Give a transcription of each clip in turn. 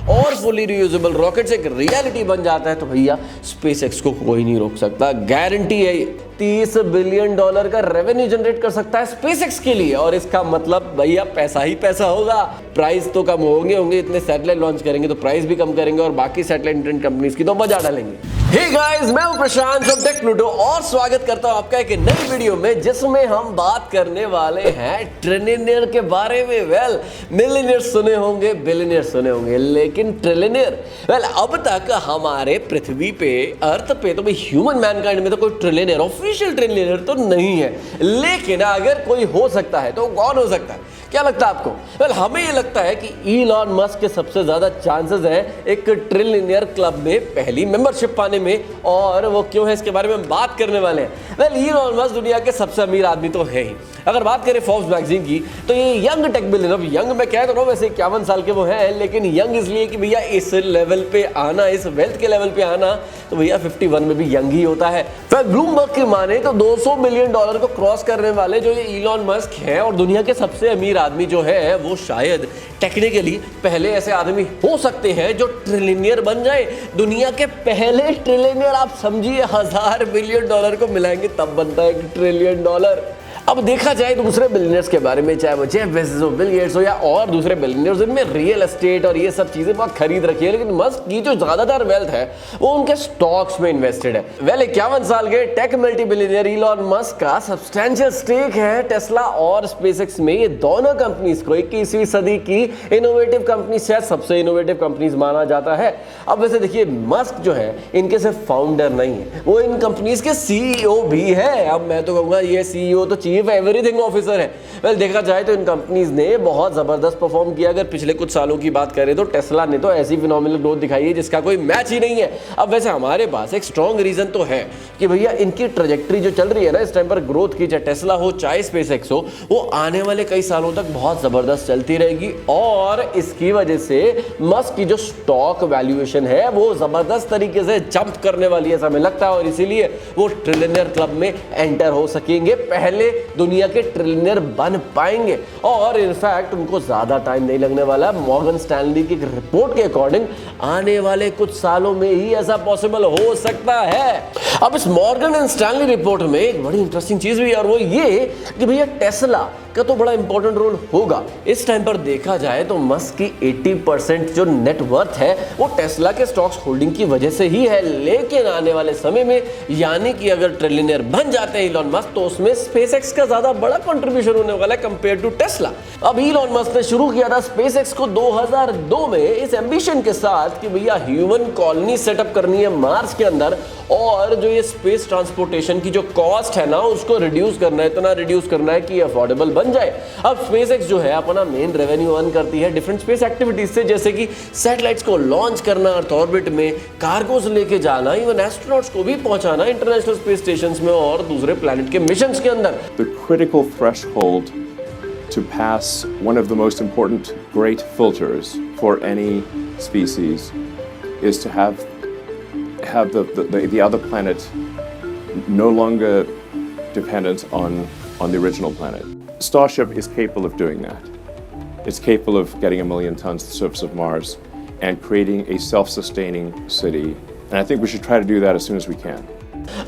और fully reusable rockets एक reality बन जाता है तो भैया स्पेसएक्स को कोई नहीं रोक सकता। गारंटी है 30 बिलियन डॉलर का रेवेन्यू जनरेट कर सकता है स्पेसएक्स के लिए, और इसका मतलब भैया पैसा ही पैसा होगा। प्राइस तो कम होंगे, इतने सैटेलाइट लॉन्च करेंगे तो प्राइस भी कम करेंगे और बाकी सैटेलाइट इंटरनेट कंपनीज की तो मजा डालेंगे। हे गाइस, मैं हूं प्रशांत फ्रॉम टेक प्लूटो और स्वागत करता हूं आपका एक नई वीडियो में जिसमें हम बात करने वाले हैं ट्रिलियनियर के बारे में। वेल, मिलियनियर सुने होंगे, बिलियनियर सुने होंगे, लेकिन ट्रिलियनियर अब तक हमारे पृथ्वी पे, अर्थ पे तो भाई ह्यूमन मैनकाइंड में तो कोई ट्रिलियनियर, ऑफिशियल ट्रिलियनियर तो नहीं है, लेकिन अगर कोई हो सकता है तो कौन हो सकता है? क्या लगता है आपको? वेल, हमें ये लगता है कि इलॉन मस्क के सबसे ज्यादा चांसेस हैं एक ट्रिलियनियर क्लब में पहली मेंबरशिप पाने में, और वो क्यों है इसके बारे में हम बात करने वाले हैं। वेल, इलॉन मस्क दुनिया के सबसे अमीर आदमी तो है ही। अगर बात करें फोर्ब्स मैगजीन की तो ये यंग टेक बिलियनर, यंग मैं कह तो रहा हूं, वैसे 51 साल के वो हैं, लेकिन यंग इसलिए कि भैया इस लेवल पे आना, इस वेल्थ के लेवल पे आना तो भैया 51 में भी यंग ही होता है। फिर ब्लूमबर्ग की माने तो 200 बिलियन डॉलर को क्रॉस करने वाले जो ये इलॉन मस्क हैं और दुनिया के सबसे अमीर आदमी जो है, वो शायद टेक्निकली पहले ऐसे आदमी हो सकते हैं जो ट्रिलियनियर बन जाए। दुनिया के पहले ट्रिलियनियर, आप समझिए 1000 बिलियन डॉलर को मिलाएंगे तब बनता है $1 ट्रिलियन। अब देखा जाए दूसरे बिलियनर्स के बारे में, चाहे वो जेफ बेजोस हो, बिल गेट्स हो या और दूसरे बिलियनर्स, इनमें रियल एस्टेट और ये सब चीजें बहुत खरीद रखी है, लेकिन मस्क की जो ज्यादातर वेल्थ है वो उनके स्टॉक्स में इन्वेस्टेड है। वेल, 51 साल के tech multi billionaire Elon Musk का सब्सटैंशियल स्टेक है टेस्ला और स्पेसएक्स में। ये दोनों कंपनीज को 21वीं सदी की इनोवेटिव कंपनी, शायद सबसे इनोवेटिव कंपनीज माना जाता है। अब वैसे देखिए, मस्क जो है इनके सिर्फ फाउंडर नहीं है, वो इन कंपनीज के सीईओ भी है। अब मैं तो कहूंगा ये सीईओ तो चीफ एवरीथिंग ऑफिसर है। वेल, देखा जाए तो इन कंपनीज ने बहुत जबरदस्त परफॉर्म किया। अगर पिछले कुछ सालों की बात करें तो टेस्ला ने तो ऐसी फिनोमिनल ग्रोथ दिखाई है जिसका कोई मैच ही नहीं है। अब वैसे हमारे पास एक स्ट्रॉन्ग रीजन तो है कि भैया इनकी ट्रैजेक्टरी जो चल रही है ना इस टाइम पर ग्रोथ की, चाहे टेस्ला हो चाहे स्पेसएक्स हो, वो आने वाले कई सालों तक बहुत जबरदस्त चलती रहेगी, और इसकी वजह से मस्क की जो स्टॉक वैल्यूएशन है वो जबरदस्त तरीके से जंप करने वाली है ऐसा हमें लगता है, और इसीलिए वो ट्रिलियनियर क्लब में एंटर हो सकेंगे, पहले दुनिया के ट्रिलियनियर बन पाएंगे। और इनफैक्ट उनको ज्यादा टाइम नहीं लगने वाला। मॉर्गन स्टैनली की रिपोर्ट के अकॉर्डिंग आने वाले कुछ सालों में ही ऐसा पॉसिबल हो सकता है। अब इस मॉर्गन एंड स्टैनली रिपोर्ट में एक बड़ी इंटरेस्टिंग चीज भी है, और वो ये कि भैया टेस्ला का तो बड़ा इंपॉर्टेंट रोल होगा। इस टाइम पर देखा जाए तो मस्क की 80% जो नेट वर्थ है वो टेस्ला के स्टॉक्स होल्डिंग की वजह से ही है, लेकिन आने वाले समय में, यानी कि अगर ट्रिलियनियर बन जाते हैं इलॉन मस्क, तो उसमें स्पेसएक्स का ज्यादा बड़ा कंट्रीब्यूशन होने वाला है कंपेयर टू टेस्ला। अब इलॉन मस्क ने शुरू किया था स्पेसएक्स को 2002 में इस एम्बिशन के साथ कि भैया ह्यूमन कॉलोनी सेटअप करनी है मार्स के अंदर, और जो ये स्पेस ट्रांसपोर्टेशन की जो कॉस्ट है ना उसको रिड्यूस करना है, इतना रिड्यूस करना है कि अफोर्डेबल बन जाए। अब स्पेसएक्स जो है अपना मेन रेवेन्यू अर्न करती है डिफरेंट स्पेस एक्टिविटीज से, जैसे कि सैटेलाइट्स को लॉन्च करना अर्थ ऑर्बिट में, कार्गोस लेके जाना, इवन एस्ट्रोनॉट्स को भी पहुंचाना इंटरनेशनल स्पेस स्टेशंस में और दूसरे प्लैनेट के मिशंस के अंदर। The critical threshold to pass one of the most important great filters for any species is to have the other planet no longer dependent on the original planet. Starship is capable of doing that. It's capable of getting 1 million tons to the surface of Mars and creating a self-sustaining city. And I think we should try to do that as soon as we can.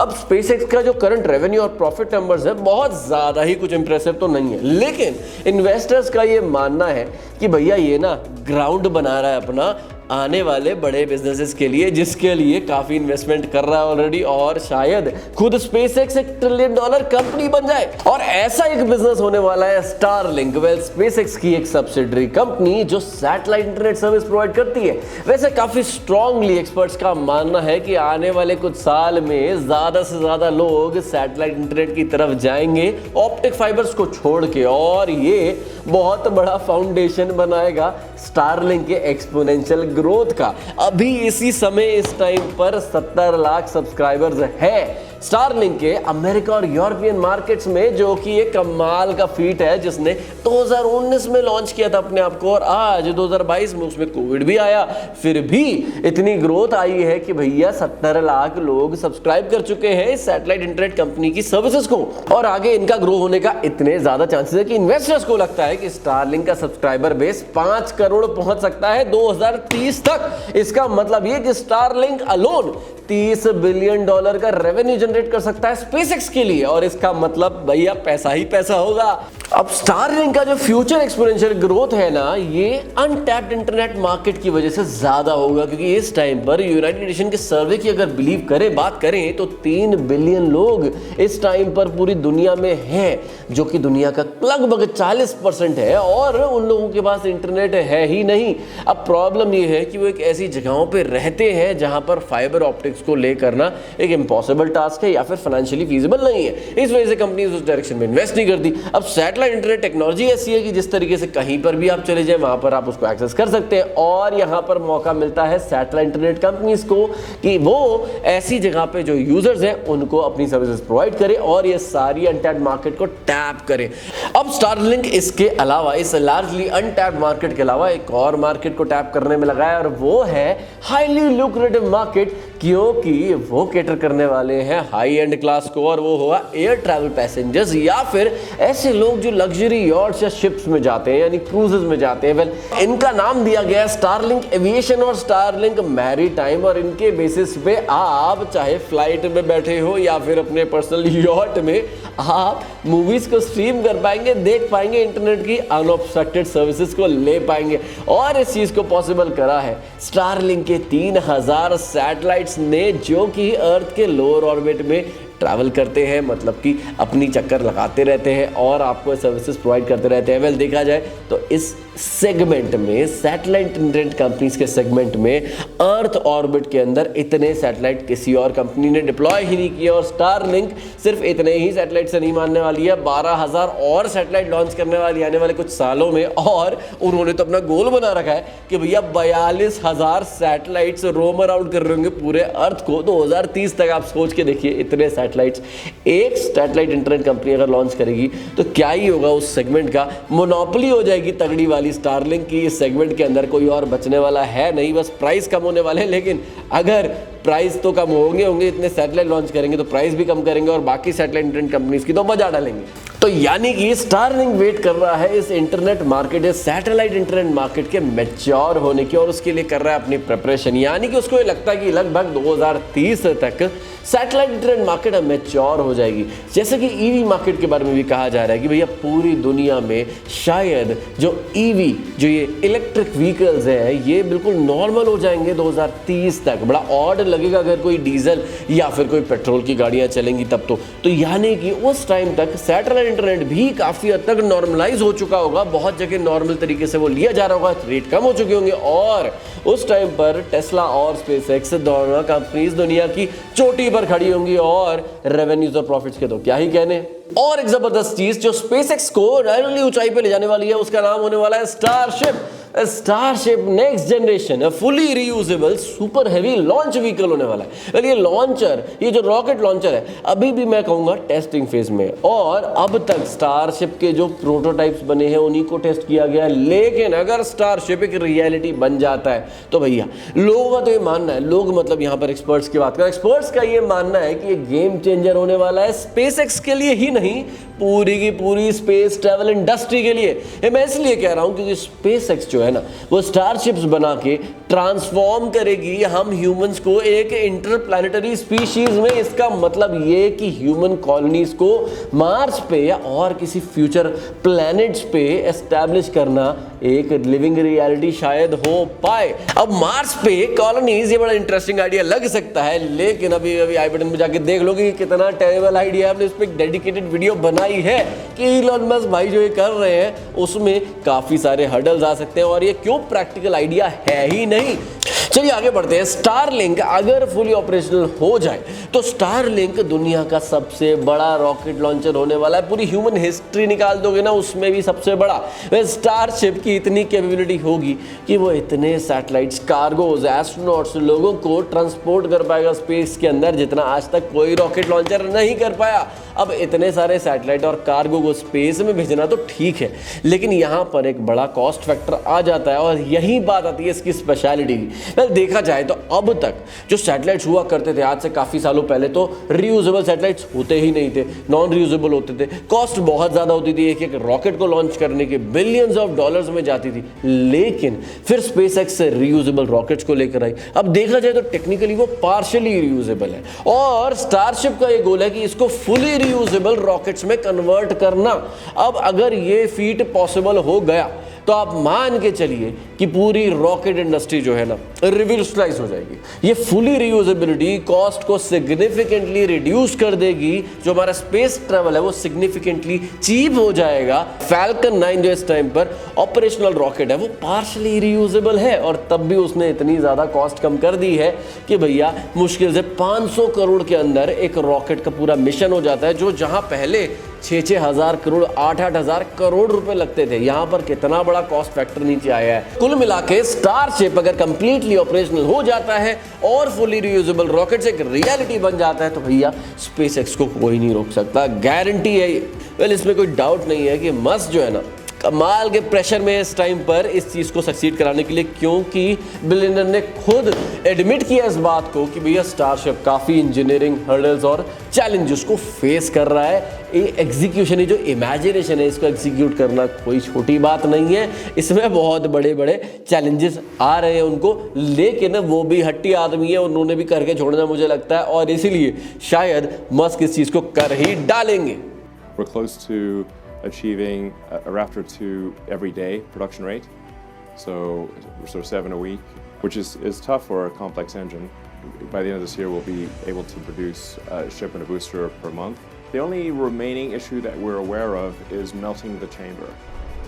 अब SpaceX का जो current revenue और profit numbers है बहुत ज्यादा ही कुछ impressive तो नहीं है, लेकिन इन्वेस्टर्स का ये मानना है कि भैया ये ना ग्राउंड बना रहा है अपना आने वाले बड़े बिजनेसेस के लिए, जिसके लिए काफी इन्वेस्टमेंट कर रहा है ऑलरेडी, और शायद खुद स्पेसएक्स $1 ट्रिलियन कंपनी बन जाए। और ऐसा एक बिजनेस होने वाला है स्टारलिंक। वेल, स्पेसएक्स की एक सब्सिडरी कंपनी जो सैटेलाइट इंटरनेट सर्विस प्रोवाइड करती है। वैसे काफी स्ट्रांगली एक्सपर्ट्स का मानना है कि आने वाले कुछ साल में ज्यादा से ज्यादा लोग सैटेलाइट इंटरनेट की तरफ जाएंगे ऑप्टिक फाइबर्स को छोड़ के, और ये बहुत बड़ा फाउंडेशन बनाएगा स्टारलिंक के एक्सपोनेंशियल ग्रोथ का। अभी इसी समय इस टाइम पर 70 लाख सब्सक्राइबर्स है स्टारलिंक के अमेरिका और यूरोपियन मार्केट्स में, जो कि एक कमाल का फीट है जिसने 2019 में लॉन्च किया था अपने आप को, और आज 2022 में उसमें कोविड भी आया, फिर भी इतनी ग्रोथ आई है कि भैया 70 लाख लोग सब्सक्राइब कर चुके हैं इस सैटेलाइट इंटरनेट कंपनी की सर्विसेज को। और आगे इनका ग्रो होने का इतने ज्यादा चांसेस है कि इन्वेस्टर्स को लगता है कि स्टारलिंक का सब्सक्राइबर बेस 5 करोड़ पहुंच सकता है 2030 तक। इसका मतलब ये कि स्टारलिंक अलोन $30 बिलियन का रेवेन्यू जनरेट कर सकता है स्पेसएक्स के लिए, और इसका मतलब भैया पैसा ही पैसा होगा। अब स्टारलिंक का जो फ्यूचर एक्सपोनेंशियल ग्रोथ है ना, ये अनटैप्ड इंटरनेट मार्केट की वजह से ज्यादा होगा, क्योंकि इस टाइम पर यूनाइटेड नेशन के सर्वे की अगर बिलीव करें, बात करें, तो 3 बिलियन लोग इस टाइम पर पूरी दुनिया में हैं, जो कि दुनिया का लगभग 40% है, और उन लोगों के पास इंटरनेट है ही नहीं। अब प्रॉब्लम ये है कि वो एक ऐसी जगहों पे रहते हैं जहां पर फाइबर ऑप्टिक्स को ले करना एक इम्पॉसिबल टास्क है या फिर फाइनेंशियली फीजिबल नहीं है। इस वजह से कंपनीज उस डायरेक्शन में इन्वेस्ट नहीं करती। अब सैटेलाइट इंटरनेट टेक्नोलॉजी ऐसी है कि जिस तरीके से कहीं पर भी आप चले जाएं, वहां पर आप उसको एक्सेस कर सकते हैं, और यहां पर मौका मिलता है सैटेलाइट इंटरनेट कंपनीज को कि वो ऐसी जगह पे जो यूजर्स हैं उनको अपनी सर्विसेज प्रोवाइड करें और ये सारी अनटैप्ड मार्केट को टैप करें। अब स्टारलिंक इसके अलावा, इस लार्जली अनटैप्ड मार्केट के अलावा एक और मार्केट को टैप करने में लगा है, और वो है हाईली लुक्रेटिव मार्केट, क्योंकि वो कैटर करने वाले हैं हाई एंड क्लास को, और वो होगा एयर ट्रैवल पैसेंजर्स या फिर ऐसे लोग जो लग्जरी यॉट्स या शिप्स में जाते हैं, यानी क्रूजेस में जाते हैं। वेल, इनका नाम दिया गया है स्टारलिंक एविएशन और स्टारलिंक मैरीटाइम, और इनके बेसिस पे आप चाहे फ्लाइट में बैठे हो या फिर अपने पर्सनल यॉट में, आप मूवीज को स्ट्रीम कर पाएंगे, देख पाएंगे, इंटरनेट की अनऑब्स्ट्रक्टेड सर्विसेज को ले पाएंगे। और इस चीज को पॉसिबल करा है स्टारलिंक के 3000 सैटेलाइट्स ने, जो कि अर्थ के लोअर ऑर्बिट में ट्रैवल करते हैं, मतलब कि अपनी चक्कर लगाते रहते हैं और आपको सर्विसेज प्रोवाइड करते रहते हैं। वेल, देखा जाए तो इस सेगमेंट में, सैटेलाइट इंटरनेट कंपनीज के सेगमेंट में, अर्थ ऑर्बिट के अंदर इतने सैटेलाइट किसी और कंपनी ने डिप्लॉय ही नहीं किया, और स्टारलिंक सिर्फ इतने ही सैटेलाइट से नहीं मानने वाली है, 12,000 और सैटेलाइट लॉन्च करने वाली आने वाले कुछ सालों में। और उन्होंने तो अपना गोल बना रखा है कि भैया 42,000 सैटेलाइट्स रोम अराउंड कर रहे होंगे पूरे अर्थ को 2030 तक। आप सोच के देखिए, इतने सैटेलाइट्स एक सैटेलाइट इंटरनेट कंपनी अगर लॉन्च करेगी तो क्या ही होगा, उस सेगमेंट का मोनोपोली हो जाएगी तगड़ी वाली स्टारलिंक की। इस सेगमेंट के अंदर कोई और बचने वाला है नहीं, बस प्राइस कम होने वाले हैं। लेकिन अगर प्राइस तो कम होंगे, इतने सैटेलाइट लॉन्च करेंगे तो प्राइस भी कम करेंगे, और बाकी सैटेलाइट इंटरनेट कंपनीज की तो बजा डालेंगे। तो यानी कि स्टारलिंक वेट कर रहा है इस इंटरनेट मार्केट, इस सैटेलाइट इंटरनेट मार्केट के मैच्योर होने की, और उसके लिए कर रहा है अपनी प्रिपरेशन। यानी कि उसको ये लगता है कि लगभग 2030 तक सैटेलाइट इंटरनेट मार्केट मैच्योर हो जाएगी। जैसे कि ईवी मार्केट के बारे में भी कहा जा रहा है कि भैया पूरी दुनिया में शायद जो ईवी, जो ये इलेक्ट्रिक व्हीकल्स हैं, ये बिल्कुल नॉर्मल हो जाएंगे 2030 तक। बड़ा ऑड लगेगा अगर कोई डीजल या फिर कोई पेट्रोल की गाड़ियां चलेंगी तब तो यानी कि उस टाइम तक सैटेलाइट इंटरनेट भी काफी हद तक नॉर्मलाइज हो चुका होगा, बहुत जगह नॉर्मल तरीके से वो लिया जा रहा होगा, रेट कम हो चुके होंगे, और उस टाइम पर टेस्ला और स्पेसएक्स दोनों कंपनीज दुनिया की चोटी पर खड़ी होंगी, और रेवेन्यूज और प्रॉफिट्स के तो क्या ही कहने। और एक जबरदस्त चीज जो स्पेसएक्स को नई ऊंचाई पे ले जाने वाली है, उसका नाम होने वाला है starship. Starship next generation fully reusable super heavy launch vehicle होने वाला है। ये लॉन्चर, ये जो रॉकेट लॉन्चर है, अभी भी मैं कहूंगा टेस्टिंग फेज में, और अब तक स्टारशिप के जो प्रोटोटाइप्स बने हैं उन्हीं को टेस्ट किया गया है। लेकिन अगर स्टारशिप एक रियलिटी बन जाता है तो भैया लोगों का तो ये मानना है, लोग मतलब यहां पर एक्सपर्ट्स की बात करें, एक्सपर्ट्स का ये मानना है कि ये गेम चेंजर होने वाला है स्पेसएक्स के लिए ही नहीं, पूरी की पूरी स्पेस ट्रैवल इंडस्ट्री के लिए। ये मैं इसलिए कह रहा हूं क्योंकि स्पेसएक्स जो है ना, वो स्टारशिप्स बना के ट्रांसफॉर्म करेगी हम ह्यूमंस को एक इंटरप्लैनेटरी स्पीशीज में। इसका मतलब ये कि ह्यूमन कॉलोनीज को मार्स पे या और किसी फ्यूचर प्लैनेट्स पे एस्टैब्लिश करना एक लिविंग रियलिटी शायद हो पाए। अब मार्स पे कॉलोनीज, ये बड़ा इंटरेस्टिंग आइडिया लग सकता है, लेकिन अभी आई बटन में जाके देख लो कि कितना टेरेबल आइडिया है। हमने इस पे एक डेडिकेटेड वीडियो बनाई है कि इलॉन मस्क भाई जो ये कर रहे हैं उसमें काफी सारे हर्डल्स आ सकते हैं, और ये क्यों प्रैक्टिकल आइडिया है ही नहीं। चलिए आगे बढ़ते हैं। स्टारलिंक अगर फुली ऑपरेशनल हो जाए तो स्टारलिंक दुनिया का सबसे बड़ा रॉकेट लॉन्चर होने वाला है। पूरी ह्यूमन हिस्ट्री निकाल दोगे ना, उसमें भी सबसे बड़ा। स्टारशिप की इतनी कैपेबिलिटी होगी कि वो इतने सैटेलाइट्स, कार्गोज, एस्ट्रोनॉट्स, लोगों को ट्रांसपोर्ट कर पाएगा स्पेस के अंदर, जितना आज तक कोई रॉकेट लॉन्चर नहीं कर पाया। अब इतने सारे सैटेलाइट और कार्गो को स्पेस में भेजना तो ठीक है, लेकिन यहाँ पर एक बड़ा कॉस्ट फैक्टर आ जाता है, और यही बात आती है इसकी स्पेशलिटी की। देखा जाए तो अब तक जो सैटेलाइट्स हुआ करते थे, आज से काफ़ी सालों पहले, तो रीयूजेबल सैटेलाइट्स होते ही नहीं थे, नॉन रीयूजेबल होते थे, कॉस्ट बहुत ज़्यादा होती थी, एक रॉकेट को लॉन्च करने के बिलियंस ऑफ डॉलर्स में जाती थी। लेकिन फिर स्पेसएक्स से रीयूजेबल रॉकेट्स को लेकर आई। अब देखा जाए तो टेक्निकली वो पार्शियली रीयूजेबल है, और स्टारशिप का ये गोल है कि इसको फुली रीयूजेबल रॉकेट्स में कन्वर्ट करना। अब अगर ये फीट पॉसिबल हो गया तो आप मान के चलिए कि पूरी रॉकेट इंडस्ट्री जो है ना, रिवोल्यूशनाइज हो जाएगी। ये फुली रीयूजेबिलिटी कॉस्ट को सिग्निफिकेंटली रिड्यूस कर देगी। जो हमारा स्पेस ट्रैवल है वो सिग्निफिकेंटली चीप हो जाएगा। फैल्कन 9 जो इस टाइम पर ऑपरेशनल रॉकेट है वो पार्शियली रीयूजेबल है, और तब भी उसने इतनी ज़्यादा कॉस्ट कम कर दी है कि भैया मुश्किल से 500 करोड़ के अंदर एक रॉकेट का पूरा मिशन हो जाता है। जो जहाँ पहले 6-6 हज़ार करोड़, 8-8 हज़ार करोड़ रुपए लगते थे, यहाँ पर कितना बड़ा कॉस्ट फैक्टर नीचे आया है। कुल मिला के स्टारशिप अगर कंप्लीटली ऑपरेशनल हो जाता है और फुली रीयूजेबल रॉकेट्स एक रियलिटी बन जाता है, तो भैया स्पेसएक्स को कोई नहीं रोक सकता, गारंटी है। वेल, इसमें कोई डाउट नहीं है कि मस्क जो है ना, कमाल के प्रेशर में इस टाइम पर इस चीज़ को सक्सीड कराने के लिए, क्योंकि बिलियनर ने खुद एडमिट किया इस बात को कि भैया स्टारशिप काफ़ी इंजीनियरिंग हर्डल्स और चैलेंजेस को फेस कर रहा है। ये एग्जीक्यूशन, जो इमेजिनेशन है, इसको एग्जीक्यूट करना कोई छोटी बात नहीं है। इसमें बहुत बड़े बड़े चैलेंजेस आ रहे हैं उनको, लेकिन वो भी हट्टी आदमी है, उन्होंने भी करके छोड़ना मुझे लगता है, और इसीलिए शायद मस्क इस चीज़ को कर ही डालेंगे। We're close to achieving a Raptor 2 every day production rate, so 7 a week, which is tough for a complex engine. By the end of this year, we'll be able to produce a ship and a booster per month. The only remaining issue that we're aware of is melting the chamber.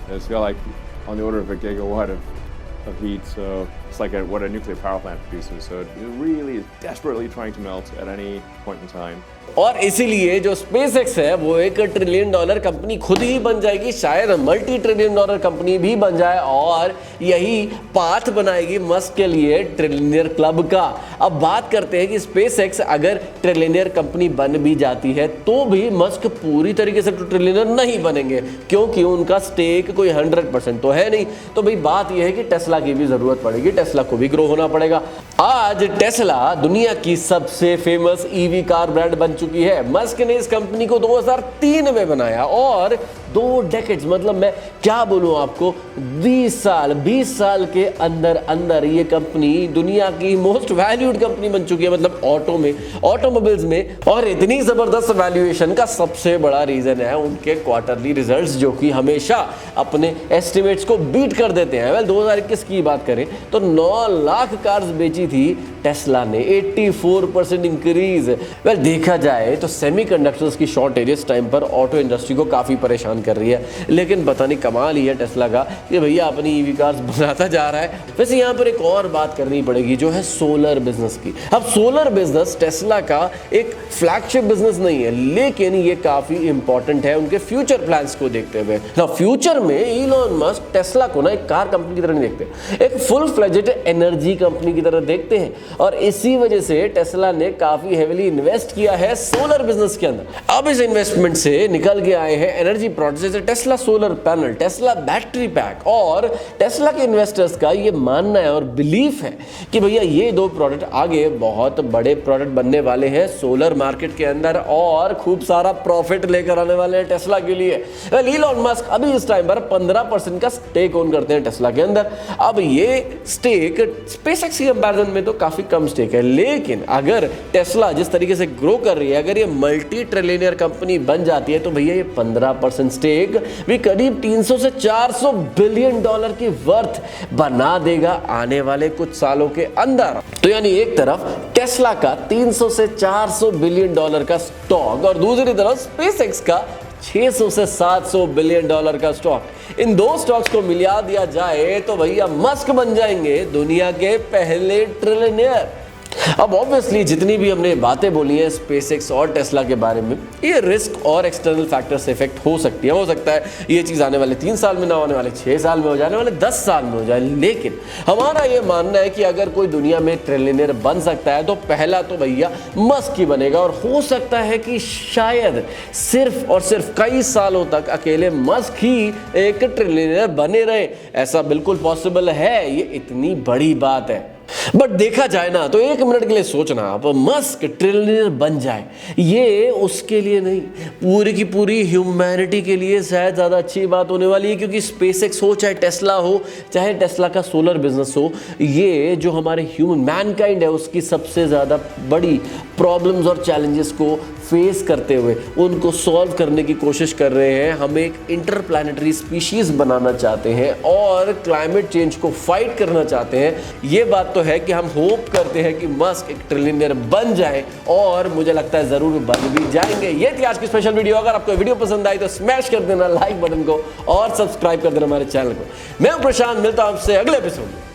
It's got like on the order of a gigawatt of heat, so it's like what a nuclear power plant produces. So it really is desperately trying to melt at any point in time. और इसीलिए जो SpaceX है वो $1 trillion company खुद ही बन जाएगी, शायद $multi trillion company भी बन जाए, और यही पाथ बनाएगी मस्क के लिए ट्रिलियनियर क्लब का। अब बात करते हैं कि स्पेसएक्स अगर ट्रिलियनियर कंपनी बन भी जाती है तो भी मस्क पूरी तरीके से ट्रिलियनियर नहीं बनेंगे, क्योंकि उनका स्टेक कोई 100% तो है नहीं। तो भाई बात यह है कि टेस्ला की भी जरूरत पड़ेगी, टेस्ला को भी ग्रो होना पड़ेगा। आज टेस्ला दुनिया की सबसे फेमस ईवी कार ब्रांड बन चुकी है। मस्क ने इस कंपनी को 2003 में बनाया, और 2 डेकेड्स, मतलब मैं क्या बोलूं आपको, 20 साल के अंदर अंदर ये कंपनी दुनिया की मोस्ट वैल्यूड कंपनी बन चुकी है, मतलब ऑटोमोबाइल्स में। और इतनी जबरदस्त वैल्यूएशन का सबसे बड़ा रीजन है उनके क्वार्टरली रिजल्ट्स, जो कि हमेशा अपने एस्टिमेट्स को बीट कर देते हैं। वेल, 2021 की बात करें तो 9 लाख कार्स बेची थी टेस्ला ने, 84% इंक्रीज। वेल, देखा जाए तो सेमीकंडक्टर्स की शॉर्टेज इस टाइम पर ऑटो इंडस्ट्री को काफ़ी परेशान कर रही है, लेकिन पता नहीं कमाल ही है टेस्ला का कि भैया अपनी ईवी कार्स बनाता जा रहा है। वैसे यहाँ पर एक और बात करनी पड़ेगी, जो है सोलर बिजनेस की। अब सोलर बिजनेस टेस्ला का एक फ्लैगशिप बिजनेस नहीं है, लेकिन ये काफ़ी इंपॉर्टेंट है उनके फ्यूचर प्लान्स को देखते हुए। ना फ्यूचर में इलॉन मस्क टेस्ला को ना एक कार कंपनी की तरह नहीं देखते, एक फुल फ्लेजेड एनर्जी कंपनी की तरह देखते हैं, और इसी वजह से टेस्ला ने काफ़ी हेवीली इन्वेस्ट किया है सोलर बिजनेस के अंदर। अब इस इन्वेस्टमेंट से निकल के आए हैं एनर्जी प्रोडक्ट्स जैसे Tesla solar panel, Tesla battery pack, और टेस्ला के इन्वेस्टर्स का ये मानना है और बिलीफ है कि भैया ये 2 प्रोडक्ट आगे बहुत बड़े प्रोडक्ट बनने वाले हैं सोलर मार्केट के अंदर, और खूब सारा प्रॉफिट लेकर आने वाले हैं टेस्ला के लिए। इलॉन मस्क अभी इस टाइम पर 15% का स्टेक ओन करते हैं टेस्ला के अंदर। अब ये स्टेक स्पेसएक्स की कंपैरिजन में तो काफी कम स्टेक है, लेकिन अगर टेस्ला जिस तरीके से ग्रो कर रही है, अगर ये मल्टी ट्रिलियनियर कंपनी बन जाती है, तो भैया ये 15% स्टेक भी करीब 300 से 400 बिलियन डॉलर की वर्थ बना देगा आने वाले कुछ सालों के अंदर। तो यानी एक तरफ टेस्ला का 300 से 400 बिलियन डॉलर का स्टॉक, और दूसरी तरफ स्पेसएक्स का 600 से 700 बिलियन डॉलर का स्टॉक। इन 2 स्टॉक्स को मिला दिया जाए तो भैया मस्क बन जाएंगे दुनिया के पहले ट्रिलियनियर। अब ऑब्वियसली जितनी भी हमने बातें बोली हैं स्पेसएक्स और टेस्ला के बारे में, ये रिस्क और एक्सटर्नल फैक्टर से इफेक्ट हो सकती है। हो सकता है ये चीज़ आने वाले 3 साल में ना, आने वाले 6 साल में हो जाने वाले 10 साल में हो जाए, लेकिन हमारा ये मानना है कि अगर कोई दुनिया में ट्रिलियनर बन सकता है तो पहला तो भैया मस्क ही बनेगा। और हो सकता है कि शायद सिर्फ और सिर्फ कई सालों तक अकेले मस्क ही एक ट्रिलियनर बने रहे। ऐसा बिल्कुल पॉसिबल है, ये इतनी बड़ी बात है। बट देखा जाए ना तो एक मिनट के लिए सोचना, आप मस्क ट्रिलियनर बन जाए, ये उसके लिए नहीं, पूरी की पूरी ह्यूमैनिटी के लिए शायद ज़्यादा अच्छी बात होने वाली है। क्योंकि स्पेसएक्स हो, चाहे टेस्ला हो, चाहे टेस्ला का सोलर बिजनेस हो, ये जो हमारे ह्यूमन मैनकाइंड है उसकी सबसे ज़्यादा बड़ी प्रॉब्लम्स और चैलेंजेस को फेस करते हुए उनको सॉल्व करने की कोशिश कर रहे हैं। हम एक इंटरप्लैनेटरी स्पीशीज़ बनाना चाहते हैं और क्लाइमेट चेंज को फाइट करना चाहते हैं। ये बात तो है कि हम होप करते हैं कि मस्क एक ट्रिलियनर बन जाए, और मुझे लगता है ज़रूर बन भी जाएंगे। ये थी आज की स्पेशल वीडियो। अगर आपको वीडियो पसंद आई तो स्मैश कर देना लाइक बटन को और सब्सक्राइब कर देना हमारे चैनल को। मैं हूं प्रशांत, मिलता हूं आपसे अगले एपिसोड में।